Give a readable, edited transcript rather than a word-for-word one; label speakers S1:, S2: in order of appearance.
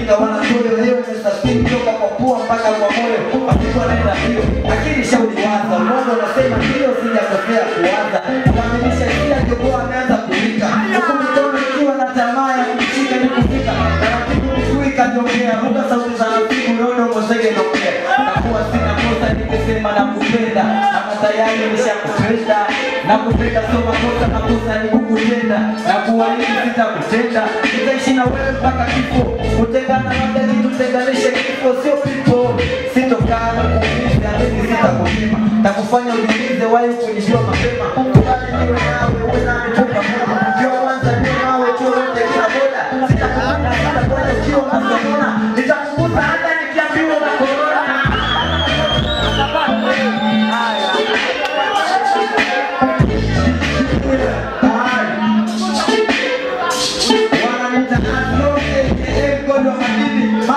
S1: Afrika wanatoa leo imesafiri kutoka kwa pua mpaka kwa moyo. Afrika wanaenda hiyo. Lakini shauri waza. Mmoja anasema ndio sijakosea kuwaza. Kukamilisha kila jogo ameanza kuwika. Huku mikono ikiwa na tamaa ya kushika ni kufika. Taratibu kuwika jongea. Muda sauti za nafiku nono mosege nokea. Nakuwa sina kosa nikisema na kupenda. Ama tayari nishakupenda. Na kupenda soma kosa na kosa ni kukutenda. Na kuahidi sitakutenda. Nitaishi na wewe mpaka kifo. Kutengana labda nitutenganishe kifo sio pipo. Sitokaa na kuuliza mimi sitakupima. Takufanya ujiulize wapi kunijua mapema. Kubali niwe nawe uwe nami toka mama. Ndio kwanza ndio nawe tu wote kila boda. Sitakupenda sitakwenda ukiwa unasomona. Nitakukuta hata nikiambiwa na corona. Wananita anoke God wa madini.